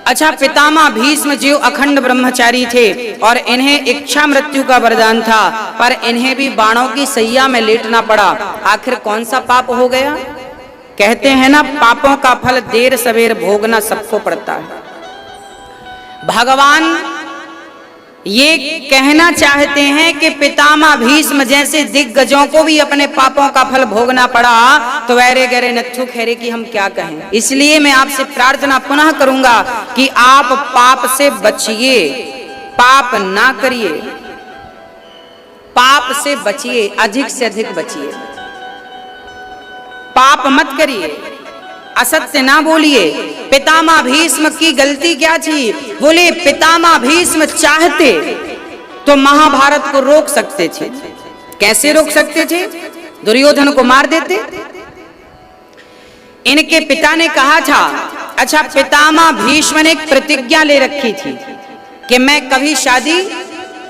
अच्छा, पितामह भीष्म जो अखंड ब्रह्मचारी थे और इन्हें इच्छा मृत्यु का वरदान था, पर इन्हें भी बाणों की सैया में लेटना पड़ा। आखिर कौन सा पाप हो गया? कहते हैं ना, पापों का फल देर सवेर भोगना सबको पड़ता है। भगवान ये कहना चाहते हैं कि पितामह भीष्म जैसे दिग्गजों को भी अपने पापों का फल भोगना पड़ा, तो वैरे गरे नत्थु खैरे की हम क्या कहें। इसलिए मैं आपसे प्रार्थना पुनः करूंगा कि आप पाप से बचिए, पाप ना करिए, पाप से बचिए, अधिक से अधिक बचिए, पाप मत करिए, असत्य ना बोलिए। पितामह भीष्म की गलती क्या थी? बोले पितामह भीष्म चाहते तो महाभारत को रोक सकते थे। कैसे रोक सकते थे? दुर्योधन को मार देते। इनके पिता ने कहा था, अच्छा, पितामह भीष्म ने एक प्रतिज्ञा ले रखी थी कि मैं कभी शादी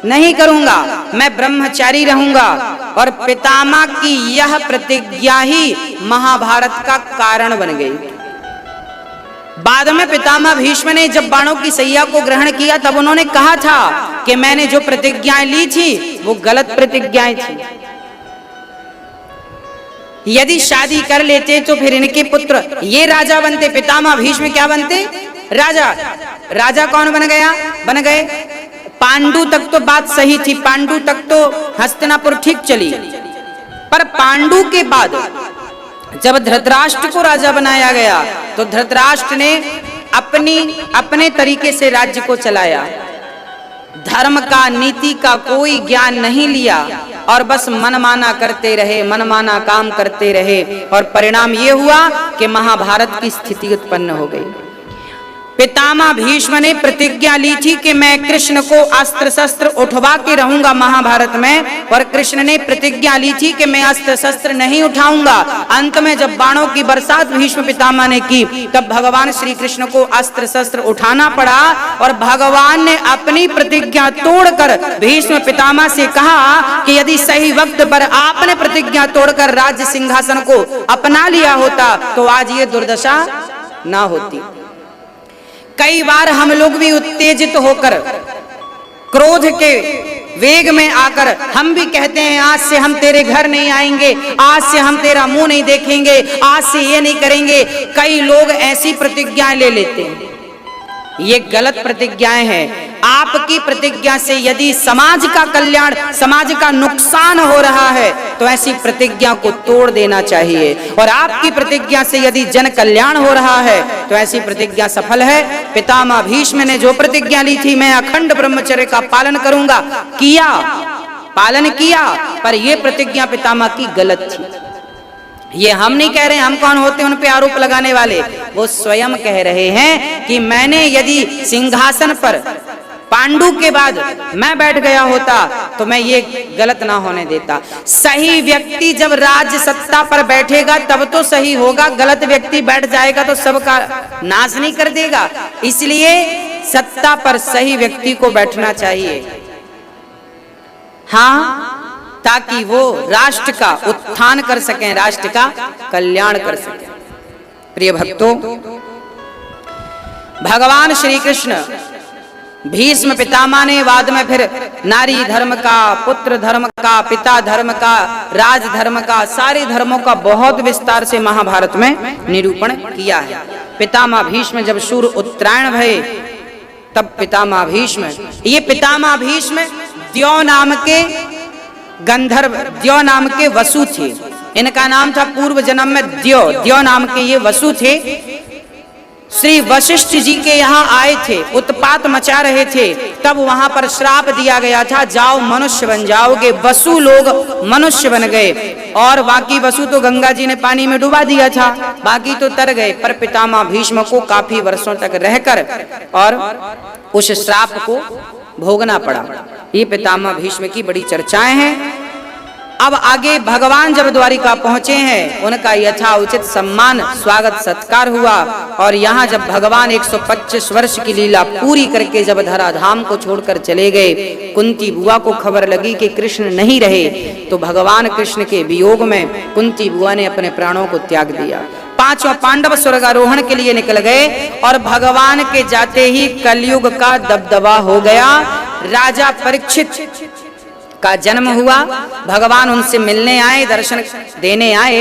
नहीं करूंगा, मैं ब्रह्मचारी रहूंगा, और पितामह की यह प्रतिज्ञा ही महाभारत का कारण बन गई। बाद में पितामह भीष्म ने जब बाणों की सैया को ग्रहण किया, तब उन्होंने कहा था कि मैंने जो प्रतिज्ञाएं ली थी वो गलत प्रतिज्ञाएं थी। यदि शादी कर लेते तो फिर इनके पुत्र ये राजा बनते। पितामह भीष्म क्या बनते? राजा। राजा कौन बन गया? बन गए पांडु तक तो बात सही थी, पांडु तक तो हस्तिनापुर ठीक चली, पर पांडु के बाद जब धृतराष्ट्र को राजा बनाया गया तो धृतराष्ट्र ने अपने तरीके से राज्य को चलाया। धर्म का, नीति का कोई ज्ञान नहीं लिया और बस मनमाना करते रहे, मनमाना काम करते रहे, और परिणाम ये हुआ कि महाभारत की स्थिति उत्पन्न हो गई। पितामह भीष्म ने प्रतिज्ञा ली थी कि मैं कृष्ण को अस्त्र शस्त्र उठवा के रहूंगा महाभारत में, और कृष्ण ने प्रतिज्ञा ली थी कि मैं अस्त्र शस्त्र नहीं उठाऊंगा। अंत में जब बाणों की बरसात भीष्म पितामह ने की, तब भगवान श्री कृष्ण को अस्त्र शस्त्र उठाना पड़ा, और भगवान ने अपनी प्रतिज्ञा तोड़कर भीष्म पितामह से कहा कि यदि सही वक्त पर आपने प्रतिज्ञा तोड़कर राज्य सिंहासन को अपना लिया होता तो आज ये दुर्दशा ना होती। कई बार हम लोग भी उत्तेजित होकर, क्रोध के वेग में आकर हम भी कहते हैं आज से हम तेरे घर नहीं आएंगे, आज से हम तेरा मुंह नहीं देखेंगे, आज से ये नहीं करेंगे। कई लोग ऐसी प्रतिज्ञाएं ले लेते हैं, ये गलत प्रतिज्ञाएं हैं। आपकी प्रतिज्ञा से यदि समाज का कल्याण, समाज का नुकसान हो रहा है तो ऐसी प्रतिज्ञा को तोड़ देना चाहिए, और आपकी प्रतिज्ञा से यदि जन कल्याण हो रहा है तो ऐसी प्रतिज्ञा सफल है। पितामह भीष्म ने जो प्रतिज्ञा ली थी, मैं अखंड ब्रह्मचर्य का पालन करूंगा, किया, पालन किया, पर यह प्रतिज्ञा पितामह की गलत थी। ये हम नहीं कह रहे हैं, हम कौन होते हैं उन पे आरोप लगाने वाले? वो स्वयं कह रहे हैं कि मैंने यदि सिंहासन पर पांडु के बाद मैं बैठ गया होता तो मैं ये गलत ना होने देता। सही व्यक्ति जब राज्य सत्ता पर बैठेगा तब तो सही होगा, गलत व्यक्ति बैठ जाएगा तो सबका नाश नहीं कर देगा। इसलिए सत्ता पर सही व्यक्ति को बैठना चाहिए, हाँ, ताकि वो राष्ट्र का उत्थान कर सकें, राष्ट्र का कल्याण कर सकें। प्रिय भक्तों, भगवान श्री कृष्ण भीष्म पितामह ने बाद में फिर नारी धर्म का, पुत्र धर्म का, पिता धर्म का, राज धर्म का, सारे धर्मों का बहुत विस्तार से महाभारत में निरूपण किया है। पितामह भीष्म जब सूर्य उत्तरायण भये तब पितामह भीष्म, ये पितामह भीष्म द्यौ नाम के गंधर्व, द्यौ नाम के वसु थे। इनका नाम था पूर्व जन्म में द्यौ, द्यौ नाम के ये वसु थे। श्री वशिष्ठ जी के यहाँ आए थे, उत्पात मचा रहे थे, तब वहां पर श्राप दिया गया था, जाओ मनुष्य बन जाओगे। वसु लोग मनुष्य बन गए, और बाकी वसु तो गंगा जी ने पानी में डुबा दिया था, बाकी तो तर गए। पर पितामह भीष्म को काफी वर्षों तक रहकर और उस श्राप को भोगना पड़ा। ये पितामह भीष्म की बड़ी चर्चाएं हैं। अब आगे भगवान जब द्वारिका पहुंचे हैं, उनका यथाउचित सम्मान, स्वागत, सत्कार हुआ। और यहाँ जब भगवान 125 वर्ष की लीला पूरी करके जब धराधाम को छोड़कर चले गए, कुंती बुआ को खबर लगी कि कृष्ण नहीं रहे, तो भगवान कृष्ण के वियोग में कुंती बुआ ने अपने प्राणों को त्याग दिया। पांचों पांडव स्वर्गारोहण के लिए निकल गए और भगवान के जाते ही कलयुग का दबदबा हो गया। राजा परीक्षित का जन्म हुआ, भगवान उनसे मिलने आए, दर्शन देने आए।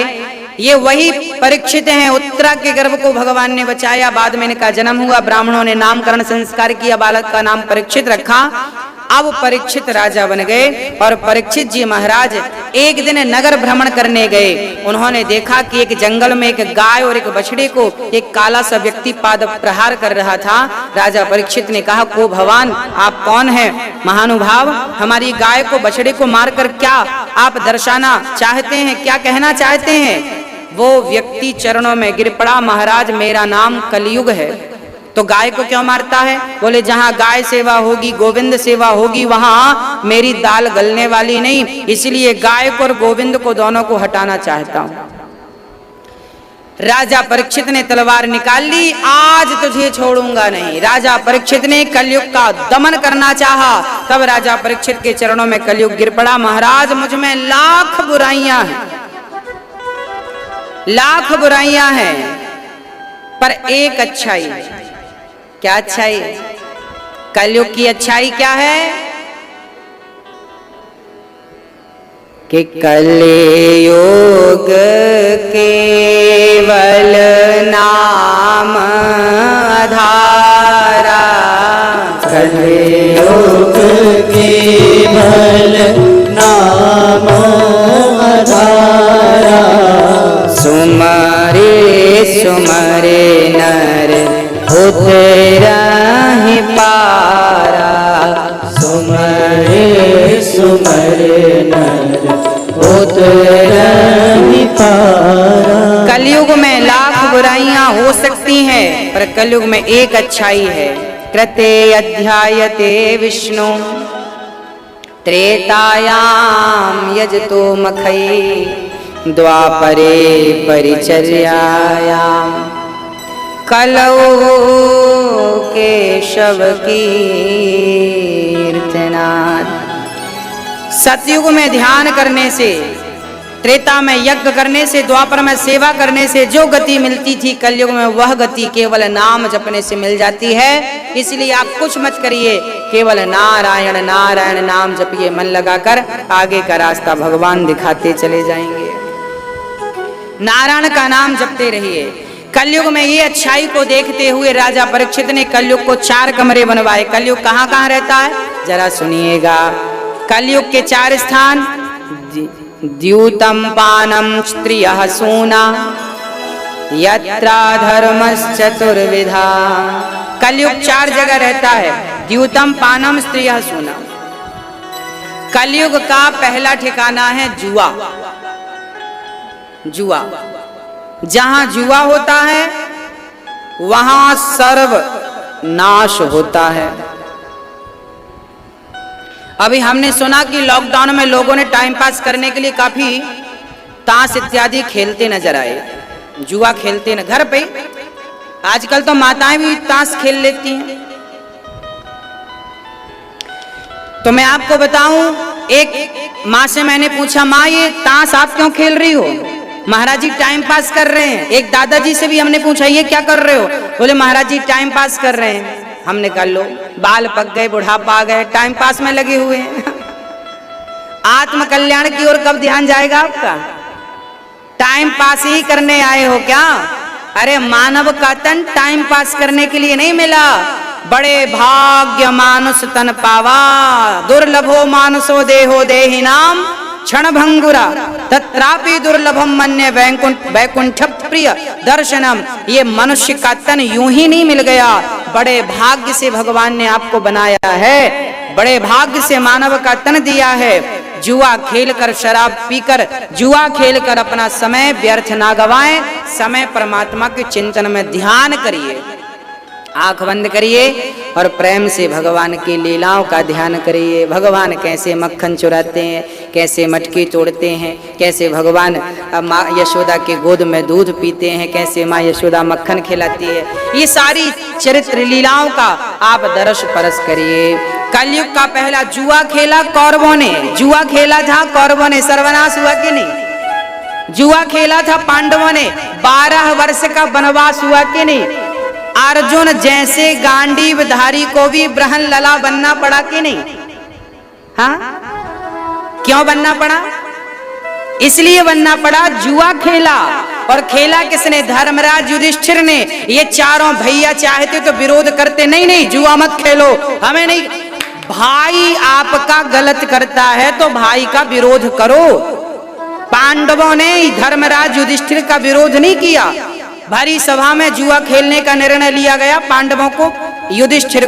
ये वही परीक्षित हैं, उत्तरा के गर्भ को भगवान ने बचाया, बाद में इनका जन्म हुआ, ब्राह्मणों ने नामकरण संस्कार किया, बालक का नाम परीक्षित रखा। अब परीक्षित राजा बन गए और परीक्षित जी महाराज एक दिन नगर भ्रमण करने गए। उन्होंने देखा कि एक जंगल में एक गाय और एक बछड़े को एक काला सा व्यक्ति पाद प्रहार कर रहा था। राजा परीक्षित ने कहा, को भगवान आप कौन हैं महानुभाव, हमारी गाय को बछड़े को मारकर क्या आप दर्शाना चाहते हैं, क्या कहना चाहते हैं? वो व्यक्ति चरणों में गिर पड़ा, महाराज मेरा नाम कलयुग है, तो गाय को क्यों मारता है? बोले जहां गाय सेवा होगी, गोविंद सेवा होगी, वहां मेरी दाल गलने वाली नहीं, इसलिए गाय को और गोविंद को दोनों को हटाना चाहता हूं। राजा परीक्षित ने तलवार निकाल ली, आज तुझे छोड़ूंगा नहीं। राजा परीक्षित ने कलयुग का दमन करना चाहा, तब राजा परीक्षित के चरणों में कलयुग गिर पड़ा, महाराज मुझ में लाख बुराइयां हैं, लाख बुराइयां हैं, पर एक अच्छाई। क्या अच्छाई? कलयुग की अच्छाई क्या है? कि कलयुग केवल नाम आधारा, कलयुग केवल नाम आधारा, सुमरे सुमरे नर उतरहि पारा, सुमरे सुमरे नर उतरहि पारा। कलयुग में लाख बुराइयां हो सकती हैं, पर कलयुग में एक अच्छाई है। कृते अध्यायते विष्णु त्रेतायाम यजतो मखई, द्वापरे परिचर्यायाम कलौ केशव कीर्तनात्। सतयुग में ध्यान करने से, त्रेता में यज्ञ करने से, द्वापर में सेवा करने से जो गति मिलती थी, कलयुग में वह गति केवल नाम जपने से मिल जाती है। इसलिए आप कुछ मत करिए, केवल नारायण नारायण नाम जपिए, मन लगाकर आगे का रास्ता भगवान दिखाते चले जाएंगे। नारायण का नाम जपते रहिए। कलयुग में ये अच्छाई को देखते हुए राजा परीक्षित ने कलयुग को 4 कमरे बनवाए। कलयुग कहाँ कहाँ रहता है जरा सुनिएगा। कलयुग के 4 स्थान, द्यूतम पानम स्त्रियः सूना, यत्रा धर्मश्चतुर्विधा। कलयुग 4 जगह रहता है, द्यूतम पानम स्त्रियः सूना। कलयुग का पहला ठिकाना है जुआ। जुआ, जहां जुआ होता है वहां सर्व नाश होता है। अभी हमने सुना कि लॉकडाउन में लोगों ने टाइम पास करने के लिए काफी ताश इत्यादि खेलते नजर आए, जुआ खेलते न घर पे। आजकल तो माताएं भी ताश खेल लेती हैं। तो मैं आपको बताऊं, एक माँ से मैंने पूछा, माँ ये ताश आप क्यों खेल रही हो? महाराज जी टाइम पास कर रहे हैं। एक दादाजी से भी हमने पूछा, ये क्या कर रहे हो? बोले महाराज जी टाइम पास कर रहे हैं। हमने कहा लो, बाल पक गए, बुढ़ापा आ गए, टाइम पास में लगे हुए हैं। आत्म कल्याण की ओर कब ध्यान जाएगा आपका? टाइम पास ही करने आए हो क्या? अरे मानव का तन टाइम पास करने के लिए नहीं मिला। बड़े भाग्य मानुष तन पावा, दुर्लभो मानुषो देहो देहिनाम क्षण भंगुरा, तत्रापि दुर्लभम मन्य वैकुंठ प्रिय दर्शनम। ये मनुष्य का तन यूं ही नहीं मिल गया, बड़े भाग्य से भगवान ने आपको बनाया है, बड़े भाग्य से मानव का तन दिया है। जुआ खेलकर, शराब पीकर, जुआ खेलकर अपना समय व्यर्थ ना गवाएं। समय परमात्मा के चिंतन में ध्यान करिए। आंख बंद करिए और प्रेम से भगवान की लीलाओं का ध्यान करिए। भगवान कैसे मक्खन चुराते हैं, कैसे मटकी तोड़ते हैं, कैसे भगवान माँ यशोदा के गोद में दूध पीते हैं, कैसे माँ यशोदा मक्खन खिलाती है, ये सारी चरित्र लीलाओं का आप दर्श परस करिए। कलयुग का पहला जुआ खेला कौरवों ने, जुआ खेला था कौरवों ने, सर्वनाश हुआ कि नहीं? जुआ खेला था पांडवों ने, 12 वर्ष का वनवास हुआ कि नहीं। अर्जुन जैसे गांडीवधारी को भी ब्रहण लला बनना पड़ा कि नहीं। हाँ, क्यों बनना पड़ा? इसलिए बनना पड़ा, जुआ खेला। और खेला किसने? धर्मराज युधिष्ठिर ने। ये चारों भैया चाहते तो विरोध करते, नहीं नहीं जुआ मत खेलो, हमें नहीं। भाई आपका गलत करता है तो भाई का विरोध करो। पांडवों ने धर्मराज युधिष्ठिर का विरोध नहीं किया। भारी सभा में जुआ खेलने का निर्णय लिया गया। पांडवों को, युधिष्ठिर,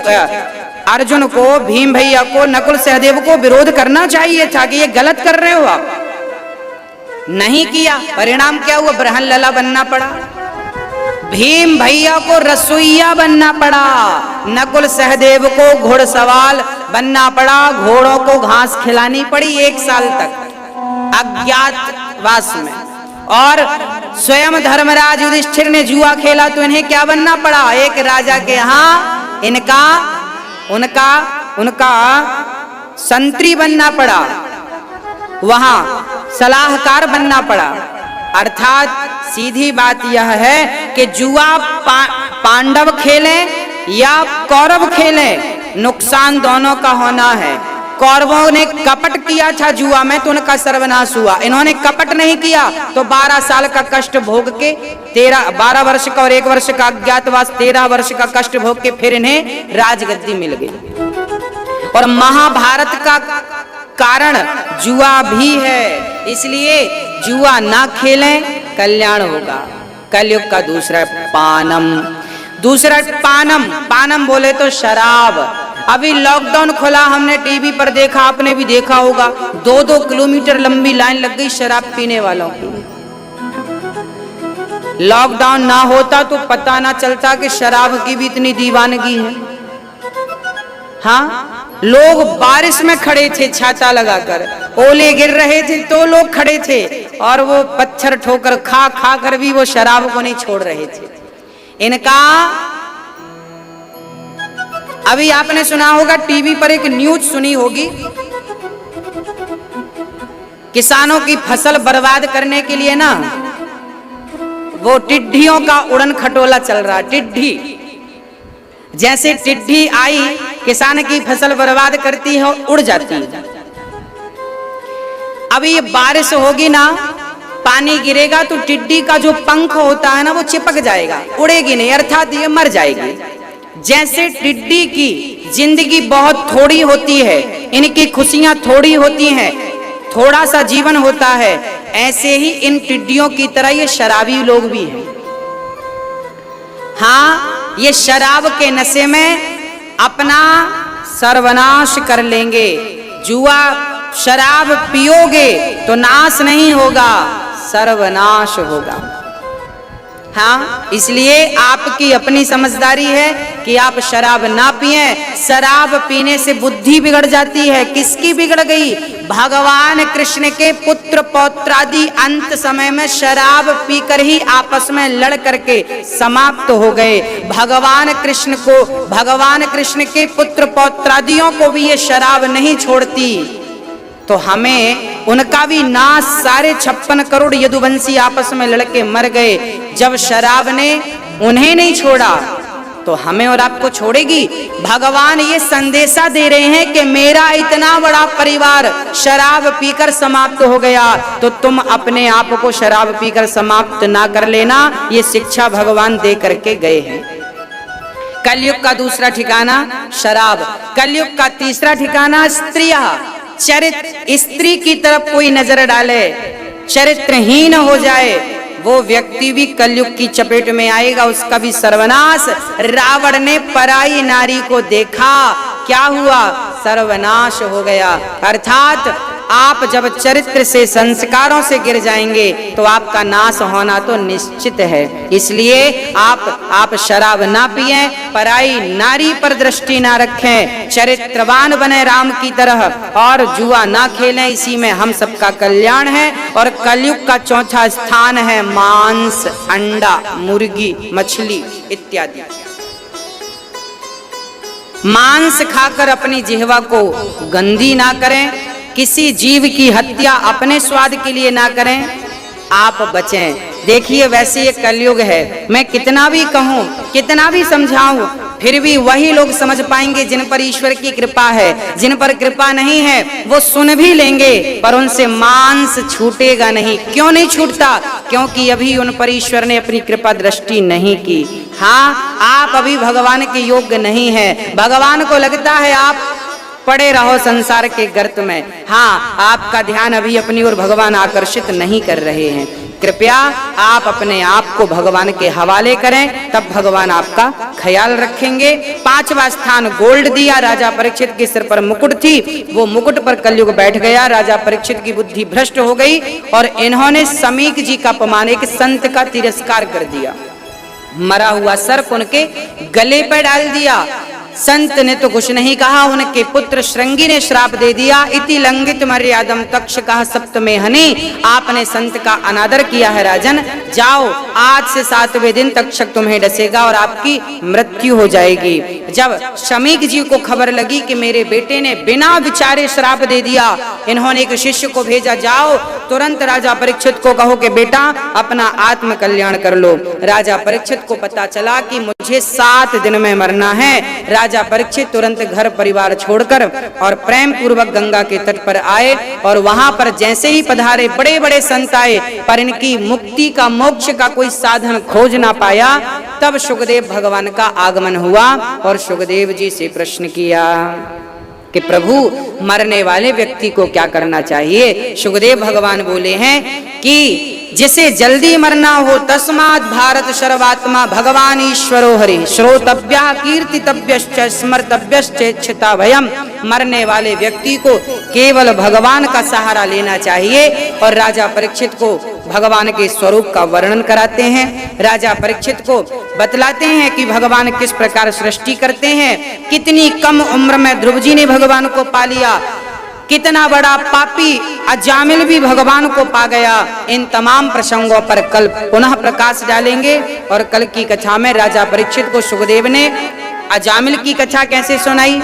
अर्जुन को, भीम भैया को, नकुल सहदेव को विरोध करना चाहिए था कि ये गलत कर रहे हो आप। नहीं किया। परिणाम क्या हुआ? ब्रहण लला बनना पड़ा। भीम भैया को रसोइया बनना पड़ा। नकुल सहदेव को घुड़सवार बनना पड़ा। घोड़ों को घास खिलानी पड़ी 1 साल तक अज्ञातवास में। और स्वयं धर्मराज युधिष्ठिर ने जुआ खेला तो इन्हें क्या बनना पड़ा? एक राजा के यहाँ उनका संतरी बनना पड़ा, वहां सलाहकार बनना पड़ा। अर्थात सीधी बात यह है कि जुआ पांडव खेलें या कौरव खेलें, नुकसान दोनों का होना है। कौरवों ने कपट किया था जुआ में तो उनका सर्वनाश हुआ। इन्होंने कपट नहीं किया तो 12 साल का कष्ट भोग के 12 वर्ष का और 1 वर्ष का अज्ञातवास, 13 वर्ष का कष्ट भोग के फिर इन्हें राजगद्दी मिल गई। और महाभारत का कारण जुआ भी है, इसलिए जुआ ना खेलें, कल्याण होगा। कलयुग का दूसरा पानम बोले तो शराब। अभी लॉकडाउन खुला, हमने टीवी पर देखा, आपने भी देखा होगा, 2-2 किलोमीटर लंबी लाइन लग गई शराब पीने वालों की। लॉकडाउन ना होता तो पता ना चलता कि शराब की भी इतनी दीवानगी है। हाँ, लोग बारिश में खड़े थे छाता लगाकर, ओले गिर रहे थे तो लोग खड़े थे, और वो पत्थर ठोकर खा खा कर भी वो शराब को नहीं छोड़ रहे थे। इनका अभी आपने सुना होगा, टीवी पर एक न्यूज सुनी होगी, किसानों की फसल बर्बाद करने के लिए ना वो टिड्डियों का उड़न खटोला चल रहा। टिड्डी, जैसे टिड्डी आई किसान की फसल बर्बाद करती है, उड़ जाती है। अभी ये बारिश होगी ना, पानी गिरेगा तो टिड्डी का जो पंख होता है ना वो चिपक जाएगा, उड़ेगी नहीं, अर्थात ये मर जाएगी। जैसे टिड्डी की जिंदगी बहुत थोड़ी होती है, इनकी खुशियां थोड़ी होती हैं, थोड़ा सा जीवन होता है, ऐसे ही इन टिड्डियों की तरह ये शराबी लोग भी हैं। हाँ, ये शराब के नशे में अपना सर्वनाश कर लेंगे। जुआ शराब पियोगे तो नाश नहीं होगा, सर्वनाश होगा। हाँ, इसलिए आपकी अपनी समझदारी है कि आप शराब ना पिए। शराब पीने से बुद्धि बिगड़ जाती है। किसकी बिगड़ गई? भगवान कृष्ण के पुत्र पौत्रादि अंत समय में शराब पीकर ही आपस में लड़ करके समाप्त हो गए। भगवान कृष्ण के पुत्र पौत्रादियों को भी ये शराब नहीं छोड़ती, तो हमें उनका भी नाश। सारे 56 करोड़ यदुवंशी आपस में लड़के मर गए। जब शराब ने उन्हें नहीं छोड़ा तो हमें और आपको छोड़ेगी? भगवान ये संदेशा दे रहे हैं कि मेरा इतना बड़ा परिवार शराब पीकर समाप्त हो गया, तो तुम अपने आप को शराब पीकर समाप्त ना कर लेना। ये शिक्षा भगवान दे करके गए हैं। कलयुग का दूसरा ठिकाना शराब। कलयुग का तीसरा ठिकाना स्त्रियां। चरित्र, स्त्री की तरफ कोई नजर डाले, चरित्रहीन हो जाए, वो व्यक्ति भी कलयुग की चपेट में आएगा, उसका भी सर्वनाश। रावण ने पराई नारी को देखा, क्या हुआ? सर्वनाश हो गया। अर्थात आप जब चरित्र से, संस्कारों से गिर जाएंगे तो आपका नाश होना तो निश्चित है। इसलिए आप शराब ना पिए, पराई नारी पर दृष्टि ना रखें, चरित्रवान बने राम की तरह, और जुआ ना खेलें। इसी में हम सबका कल्याण है। और कलयुग का चौथा स्थान है मांस, अंडा, मुर्गी, मछली इत्यादि। मांस खाकर अपनी जिह्वा को गंदी ना करें, किसी जीव की हत्या अपने स्वाद के लिए ना करें। आप बचें। देखिए वैसे ये कलयुग है, मैं कितना भी कहूँ, कितना भी समझाऊं, फिर भी वही लोग समझ पाएंगे जिन पर ईश्वर की कृपा है। जिन पर कृपा नहीं है वो सुन भी लेंगे पर उनसे मांस छूटेगा नहीं। क्यों नहीं छूटता? क्योंकि अभी उन पर ईश्वर ने अपनी कृपा दृष्टि नहीं की। हाँ, आप अभी भगवान के योग्य नहीं है। भगवान को लगता है आप पड़े रहो संसार के गर्त में। हाँ, आपका ध्यान अभी अपनी ओर भगवान आकर्षित नहीं कर रहे हैं। कृपया आप अपने आप को भगवान के हवाले करें, तब भगवान आपका ख्याल रखेंगे। 5वां स्थान गोल्ड दिया। राजा परीक्षित के सिर पर मुकुट थी, वो मुकुट पर कलयुग बैठ गया। राजा परीक्षित की बुद्धि भ्रष्ट हो गई और इन्होंने समीक जी का अपमान, एक संत का तिरस्कार कर दिया। मरा हुआ सर्प उनके गले पर डाल दिया। संत ने तो कुछ नहीं कहा, उनके पुत्र श्रृंगी ने श्राप दे दिया। इति लंघित मर्यादम तक्षकः सप्तमे हनि। आपने संत का अनादर किया है राजन, जाओ आज से 7वें दिन तक्षक तुम्हें डसेगा और आपकी मृत्यु हो जाएगी। जब शमीक जी को खबर लगी कि मेरे बेटे ने बिना विचारे श्राप दे दिया, इन्होंने एक शिष्य को भेजा, जाओ तुरंत राजा परीक्षित को कहो कि बेटा अपना आत्म कल्याण कर लो। राजा परीक्षित को पता चला कि मुझे 7 दिन में मरना है। राजा परीक्षित तुरंत घर परिवार छोड़कर और प्रेम पूर्वक गंगा के तट पर आए और वहां पर जैसे ही पधारे बड़े बड़े संत आए, पर इनकी मुक्ति का, मोक्ष का कोई साधन खोज ना पाया। तब सुखदेव भगवान का आगमन हुआ और सुखदेव जी से प्रश्न किया कि प्रभु मरने वाले व्यक्ति को क्या करना चाहिए। सुखदेव भगवान बोले हैं कि जिसे जल्दी मरना हो तस्मात् भारत सर्वात्मा भगवान ईश्वरो हरि श्रोतव्या कीर्तितव्यश्च स्मर्तव्यश्चेच्छता भयम। मरने वाले व्यक्ति को केवल भगवान का सहारा लेना चाहिए। और राजा परीक्षित को भगवान के स्वरूप का वर्णन कराते हैं। राजा परीक्षित को बतलाते हैं कि भगवान किस प्रकार सृष्टि करते हैं। कितनी कम उम्र में ध्रुव जी ने भगवान को पा लिया, कितना बड़ा पापी अजामिल भी भगवान को पा गया। इन तमाम प्रसंगों पर कल पुनः प्रकाश डालेंगे। और कल की कथा में राजा परीक्षित को सुखदेव ने अजामिल की कथा कैसे सुनाई,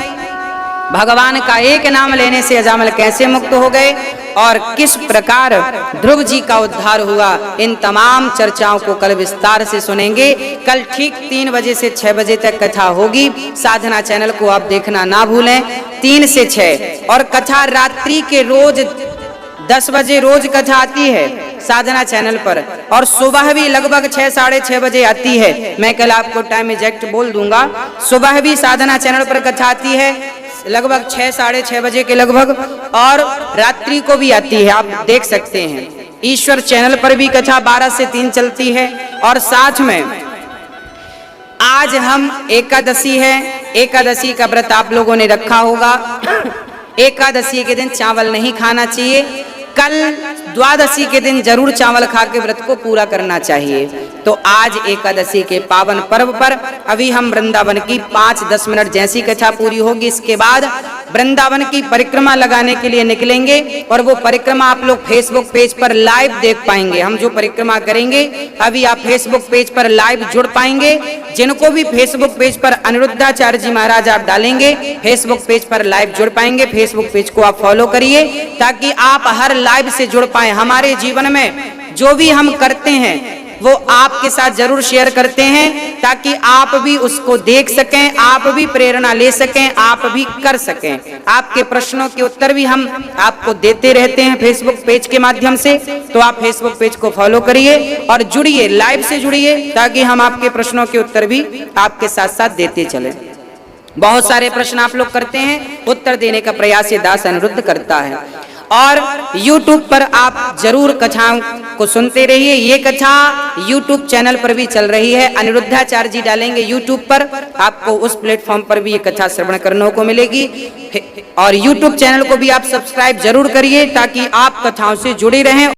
भगवान का एक नाम लेने से अजामिल कैसे मुक्त हो गए और किस प्रकार ध्रुव जी का उद्धार हुआ, इन तमाम चर्चाओं को कल विस्तार से सुनेंगे। कल ठीक 3 बजे से 6 बजे तक कथा होगी। साधना चैनल को आप देखना ना भूलें, 3 से 6। और कथा रात्रि के रोज 10 बजे रोज कथा आती है साधना चैनल पर, और सुबह भी लगभग 6 साढ़े 6 बजे आती है। मैं कल आपको टाइम एग्जैक्ट बोल दूंगा। सुबह भी साधना चैनल पर कथा आती है लगभग 6 साढ़े 6 बजे के लगभग, और रात्रि को भी आती है, आप देख सकते हैं। ईश्वर चैनल पर भी कथा 12 से 3 चलती है। और साथ में आज हम एकादशी है, एकादशी का व्रत आप लोगों ने रखा होगा। एकादशी के दिन चावल नहीं खाना चाहिए। कल द्वादशी के दिन जरूर चावल खा के व्रत को पूरा करना चाहिए। तो आज एकादशी के पावन पर्व पर अभी हम वृंदावन की 5-10 मिनट जैसी कथा पूरी होगी, इसके बाद वृंदावन की परिक्रमा लगाने के लिए निकलेंगे। और वो परिक्रमा आप लोग फेसबुक पेज पर लाइव देख पाएंगे। हम जो परिक्रमा करेंगे अभी आप फेसबुक पेज पर लाइव जुड़ पाएंगे। जिनको भी फेसबुक पेज पर अनिरुद्धाचार्य जी महाराज आप डालेंगे, फेसबुक पेज पर लाइव जुड़ पाएंगे। फेसबुक पेज को आप फॉलो करिए ताकि आप हर लाइव से जुड़ पाए। हमारे जीवन में जो भी हम करते हैं वो आपके साथ जरूर शेयर करते हैं ताकि आप भी उसको देख सकें, आप भी प्रेरणा ले सकें, आप भी कर सकें। आपके प्रश्नों के उत्तर भी हम आपको देते रहते हैं फेसबुक पेज के माध्यम से। तो आप फेसबुक पेज को फॉलो करिए और जुड़िए, लाइव से जुड़िए ताकि हम आपके प्रश्नों के उत्तर भी आपके साथ साथ देते चले। बहुत सारे प्रश्न आप लोग करते हैं, उत्तर देने का प्रयास ये दास अनिरुद्ध करता है। और YouTube पर आप जरूर कथाओं को सुनते रहिए। ये कथा YouTube चैनल पर भी चल रही है, अनिरुद्धाचार्य जी डालेंगे YouTube पर, आपको उस प्लेटफॉर्म पर भी ये कथा श्रवण करने को मिलेगी। और YouTube चैनल को भी आप सब्सक्राइब जरूर करिए ताकि आप कथाओं से जुड़े रहें।